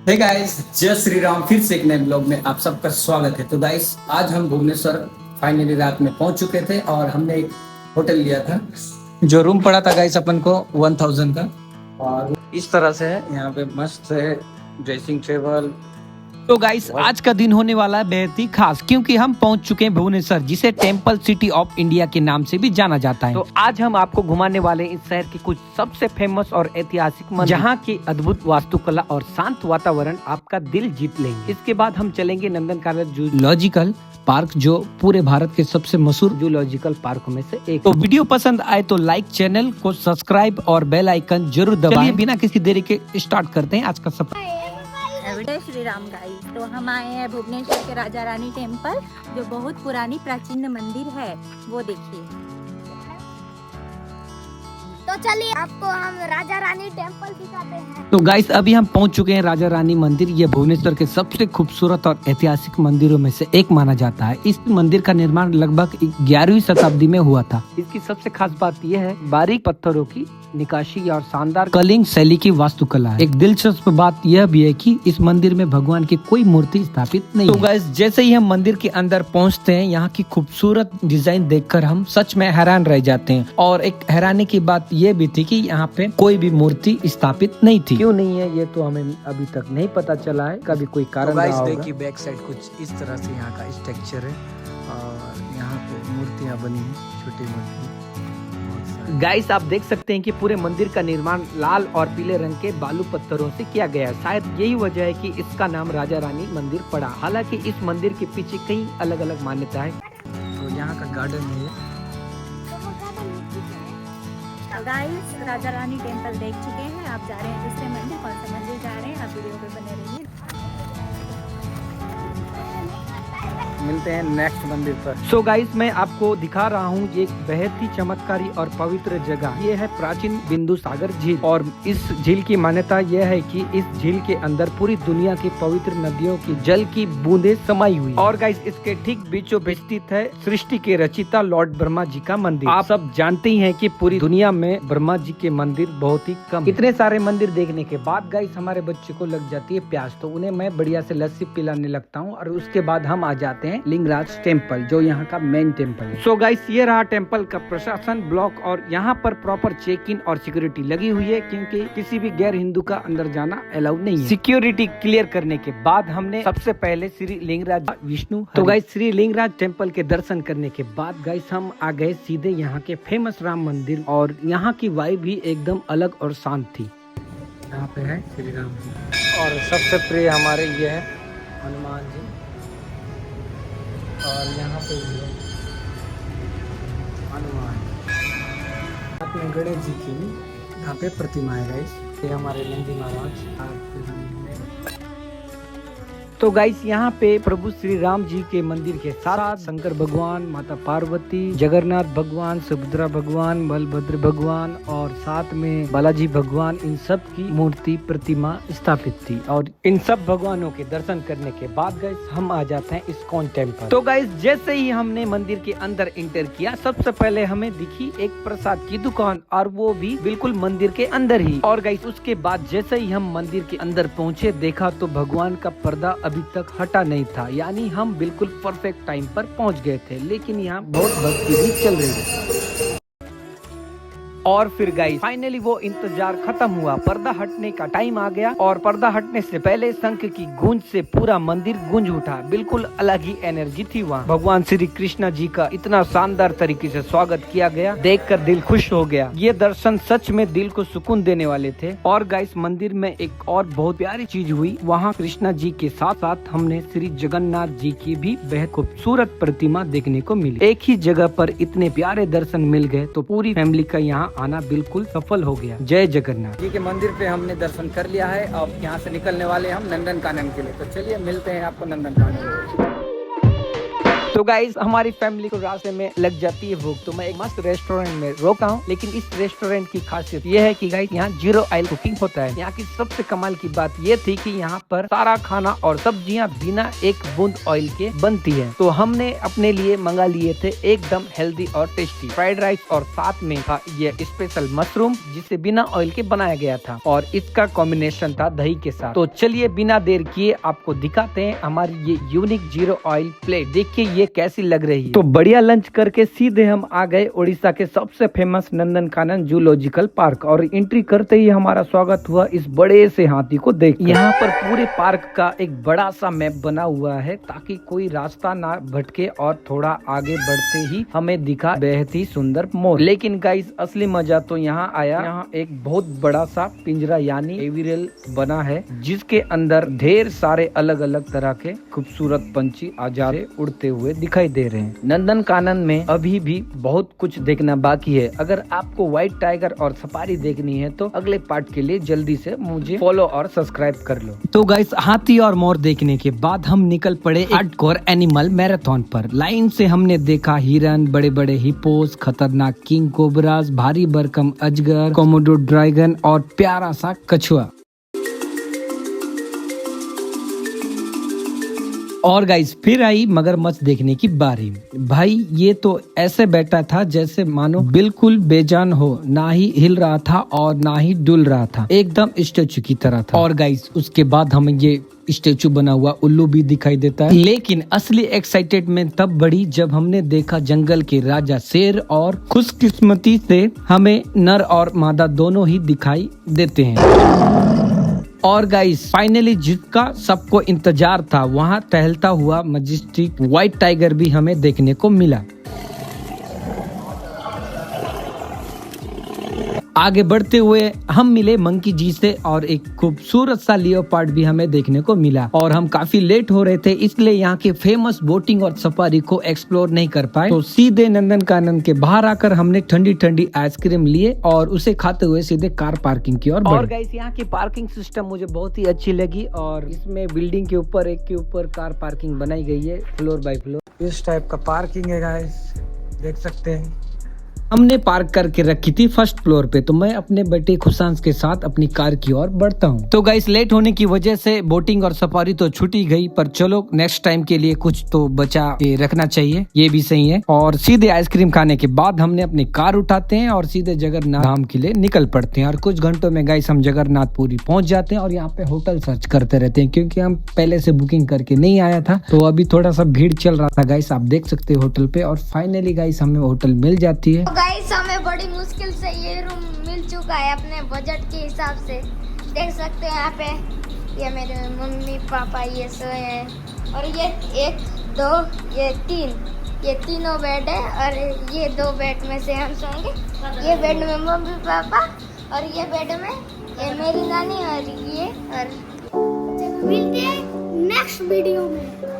Hey guys, जय श्री राम। फिर से एक नए ब्लॉग में आप सबका स्वागत है। तो गाइस, आज हम भुवनेश्वर फाइनली रात में पहुंच चुके थे और हमने एक होटल लिया था। जो रूम पड़ा था गाइस अपन को 1000 का, और इस तरह से है। यहाँ पे मस्त है ड्रेसिंग टेबल। तो गाइस, आज का दिन होने वाला है बेहद ही खास, क्योंकि हम पहुंच चुके हैं भुवनेश्वर, जिसे टेम्पल सिटी ऑफ इंडिया के नाम से भी जाना जाता है। तो आज हम आपको घुमाने वाले हैं इस शहर के कुछ सबसे फेमस और ऐतिहासिक मंदिर, जहां की अद्भुत वास्तुकला और शांत वातावरण आपका दिल जीत लेंगे। इसके बाद हम चलेंगे नंदनकानन जूलॉजिकल पार्क, जो पूरे भारत के सबसे मशहूर जूलॉजिकल पार्क में से एक। तो वीडियो पसंद आए तो लाइक, चैनल को सब्सक्राइब और बेल आइकन जरूर दबाएं। बिना किसी देरी के स्टार्ट करते हैं आज का सफर। जय श्री राम गाइस। तो हम आए हैं भुवनेश्वर के राजा रानी टेम्पल, जो बहुत पुरानी प्राचीन मंदिर है, वो देखिए। तो चलिए आपको हम राजा रानी टेम्पल दिखाते हैं। तो गाइस, अभी हम पहुंच चुके हैं राजा रानी मंदिर। ये भुवनेश्वर के सबसे खूबसूरत और ऐतिहासिक मंदिरों में से एक माना जाता है। इस मंदिर का निर्माण लगभग 11वीं शताब्दी में हुआ था। इसकी सबसे खास बात यह है बारीक पत्थरों की निकाशी और शानदार कलिंग शैली की वास्तुकला है। एक दिलचस्प बात यह भी है कि इस मंदिर में भगवान की कोई मूर्ति स्थापित नहीं है। तो गाइस, जैसे ही हम मंदिर के अंदर पहुंचते हैं, यहाँ की खूबसूरत डिजाइन देखकर हम सच में हैरान रह जाते हैं। और एक हैरानी की बात यह भी थी कि यहाँ पे कोई भी मूर्ति स्थापित नहीं थी। क्यों नहीं है ये तो हमें अभी तक नहीं पता चला है, कभी कोई कारण रहा होगा। देखिए, बैक साइड कुछ इस तरह से यहाँ का स्ट्रक्चर है और यहाँ पे मूर्तियाँ बनी हैं, छोटी मूर्ति। गाइस, आप देख सकते हैं कि पूरे मंदिर का निर्माण लाल और पीले रंग के बालू पत्थरों से किया गया है। शायद यही वजह है कि इसका नाम राजा रानी मंदिर पड़ा। हालांकि इस मंदिर के पीछे कई अलग अलग मान्यताएं। तो यहाँ का गार्डन है। गाइस, राजा रानी टेम्पल देख चुके हैं, आप जा रहे हैं दूसरे मंदिर। कौन सा मंदिर जा रहे हैं, आप वीडियो पे बने रहिए। मिलते हैं नेक्स्ट मंदिर पर। सो गाइस, मैं आपको दिखा रहा हूँ ये एक बेहद ही चमत्कारी और पवित्र जगह। ये है प्राचीन बिंदु सागर झील, और इस झील की मान्यता यह है कि इस झील के अंदर पूरी दुनिया की पवित्र नदियों की जल की बूंदें समाई हुई। और गाइस, इसके ठीक बीचों बीच स्थित है सृष्टि के रचिता लॉर्ड ब्रह्मा जी का मंदिर। आप सब जानते ही हैं कि पूरी दुनिया में ब्रह्मा जी के मंदिर बहुत ही कम। इतने सारे मंदिर देखने के बाद गाइस, हमारे बच्चे को लग जाती है प्यास, तो उन्हें मैं बढ़िया से लस्सी पिलाने लगता हूँ। और उसके बाद हम आ जाते हैं लिंगराज टेम्पल, जो यहाँ का मेन टेम्पल है। सो गाइस, ये रहा टेम्पल का प्रशासन ब्लॉक, और यहाँ पर प्रॉपर चेक इन और सिक्योरिटी लगी हुई है, क्योंकि किसी भी गैर हिंदू का अंदर जाना अलाउड नहीं है। सिक्योरिटी क्लियर करने के बाद हमने सबसे पहले श्री लिंगराज विष्णु, तो गाइस श्री लिंगराज टेम्पल के दर्शन करने के बाद गाइस हम आ गए सीधे यहाँ के फेमस राम मंदिर, और यहाँ की वाइब भी एकदम अलग और शांत थी। यहाँ पे है श्री राम जी, और सबसे प्रिय हमारे ये है हनुमान जी, और यहाँ पे भी है हनुमान, साथ में गणेश जी की भी यहाँ पे प्रतिमा है गाइस। ये हमारे नंदी महाराज। तो गाइस, यहाँ पे प्रभु श्री राम जी के मंदिर के साथ शंकर भगवान, माता पार्वती, जगन्नाथ भगवान, सुभद्रा भगवान, बलभद्र भगवान और साथ में बालाजी भगवान, इन सब की मूर्ति प्रतिमा स्थापित थी। और इन सब भगवानों के दर्शन करने के बाद गाइस हम आ जाते हैं इस्कॉन टेम्पल। तो गाइस, जैसे ही हमने मंदिर के अंदर इंटर किया, सबसे पहले हमें दिखी एक प्रसाद की दुकान, और वो भी बिल्कुल मंदिर के अंदर ही। और गाइस, उसके बाद जैसे ही हम मंदिर के अंदर पहुँचे, देखा तो भगवान का पर्दा अभी तक हटा नहीं था, यानी हम बिल्कुल परफेक्ट टाइम पर पहुंच गए थे। लेकिन यहाँ बहुत भक्ति भी चल रही है। और फिर गाइस, फाइनली वो इंतजार खत्म हुआ, पर्दा हटने का टाइम आ गया। और पर्दा हटने से पहले शंख की गूंज से पूरा मंदिर गूंज उठा। बिल्कुल अलग ही एनर्जी थी वहाँ। भगवान श्री कृष्ण जी का इतना शानदार तरीके से स्वागत किया गया, देखकर दिल खुश हो गया। ये दर्शन सच में दिल को सुकून देने वाले थे। और गाइस, मंदिर में एक और बहुत प्यारी चीज हुई। वहाँ कृष्णा जी के साथ साथ हमने श्री जगन्नाथ जी की भी बेहद खूबसूरत प्रतिमा देखने को मिली। एक ही जगह पर इतने प्यारे दर्शन मिल गए, तो पूरी फैमिली का यहाँ आना बिल्कुल सफल हो गया। जय जगन्नाथ जी के मंदिर पे हमने दर्शन कर लिया है। अब यहाँ से निकलने वाले हम नंदनकानन के लिए। तो चलिए मिलते हैं आपको नंदनकानन। तो गाइस हमारी फैमिली को रास्ते में लग जाती है भूख, तो मैं एक मस्त रेस्टोरेंट में रोका हूँ। लेकिन इस रेस्टोरेंट की खासियत ये है कि गाइस यहाँ 0 ऑयल कुकिंग होता है। यहाँ की सबसे कमाल की बात ये थी कि यहाँ पर सारा खाना और सब्जियाँ बिना एक बूंद ऑयल के बनती है। तो हमने अपने लिए मंगा लिए थे एकदम हेल्दी और टेस्टी फ्राइड राइस, और साथ में था ये स्पेशल मशरूम जिसे बिना ऑयल के बनाया गया था, और इसका कॉम्बिनेशन था दही के साथ। तो चलिए बिना देर किए आपको दिखाते हैं हमारी ये यूनिक 0 ऑयल प्लेट। देखिए ये कैसी लग रही है। तो बढ़िया लंच करके सीधे हम आ गए उड़ीसा के सबसे फेमस नंदनकानन जूलॉजिकल पार्क, और एंट्री करते ही हमारा स्वागत हुआ इस बड़े से हाथी को देख। यहाँ पर पूरे पार्क का एक बड़ा सा मैप बना हुआ है ताकि कोई रास्ता ना भटके, और थोड़ा आगे बढ़ते ही हमें दिखा बेहद ही सुंदर मोर। लेकिन गाइस असली मजा तो यहाँ आया। यहाँ एक बहुत बड़ा सा पिंजरा यानी एविरियल बना है जिसके अंदर ढेर सारे अलग अलग तरह के खूबसूरत पंछी आजारे उड़ते हुए दिखाई दे रहे हैं। नंदनकानन में अभी भी बहुत कुछ देखना बाकी है। अगर आपको व्हाइट टाइगर और सफारी देखनी है तो अगले पार्ट के लिए जल्दी से मुझे फॉलो और सब्सक्राइब कर लो। तो गाइस हाथी और मोर देखने के बाद हम निकल पड़े हार्डकोर एनिमल मैराथन पर। लाइन से हमने देखा हिरन, बड़े बड़े हिपोस, खतरनाक किंग कोबराज, भारी भरकम अजगर, कोमोडो ड्रैगन और प्यारा सा कछुआ। और गाइस फिर आई मगरमच्छ देखने की बारी। भाई ये तो ऐसे बैठा था जैसे मानो बिल्कुल बेजान हो, ना ही हिल रहा था और ना ही डुल रहा था, एकदम स्टेचू की तरह था। और गाइस उसके बाद हमें ये स्टेचू बना हुआ उल्लू भी दिखाई देता है। लेकिन असली एक्साइटेडमेंट तब बढ़ी जब हमने देखा जंगल के राजा शेर, और खुशकिस्मती से हमें नर और मादा दोनों ही दिखाई देते हैं। और गाइस फाइनली जिसका सबको इंतजार था वहाँ टहलता हुआ मजेस्टिक व्हाइट टाइगर भी हमें देखने को मिला। आगे बढ़ते हुए हम मिले मंकी जी से, और एक खूबसूरत सा लियोपार्ड भी हमें देखने को मिला। और हम काफी लेट हो रहे थे इसलिए यहाँ के फेमस बोटिंग और सफारी को एक्सप्लोर नहीं कर पाए। तो सीधे नंदनकानन के बाहर आकर हमने ठंडी ठंडी आइसक्रीम लिए और उसे खाते हुए सीधे कार पार्किंग की ओर बढ़े। और गाइस यहाँ की पार्किंग सिस्टम मुझे बहुत ही अच्छी लगी, और इसमें बिल्डिंग के ऊपर एक के ऊपर कार पार्किंग बनाई गई है फ्लोर बाय फ्लोर। इस टाइप का पार्किंग है गाइस, देख सकते हैं। हमने पार्क करके रखी थी फर्स्ट फ्लोर पे, तो मैं अपने बेटे खुशांस के साथ अपनी कार की ओर बढ़ता हूँ। तो गाइस लेट होने की वजह से बोटिंग और सफारी तो छूटी गई, पर चलो नेक्स्ट टाइम के लिए कुछ तो बचा के रखना चाहिए, ये भी सही है। और सीधे आइसक्रीम खाने के बाद हमने अपनी कार उठाते हैं और सीधे जगन्नाथ धाम के लिए निकल पड़ते हैं। और कुछ घंटों में गाइस हम जगन्नाथपुरी पहुंच जाते हैं, और यहाँ पे होटल सर्च करते रहते हैं क्योंकि हम पहले से बुकिंग करके नहीं आया था, तो अभी थोड़ा सा भीड़ चल रहा था गाइस, आप देख सकते हैं होटल पे। और फाइनली गाइस हमें होटल मिल जाती है। गाइस हमें बड़ी मुश्किल से ये रूम मिल चुका है अपने बजट के हिसाब से। देख सकते हैं यहाँ पे ये मेरे मम्मी पापा ये सोए हैं, और ये 1 2 ये 3 ये तीनों बेड है, और ये 2 बेड में से हम सोएंगे। ये बेड में मम्मी पापा, और ये बेड में ये मेरी नानी, और ये और मिलते हैं नेक्स्ट वीडियो में।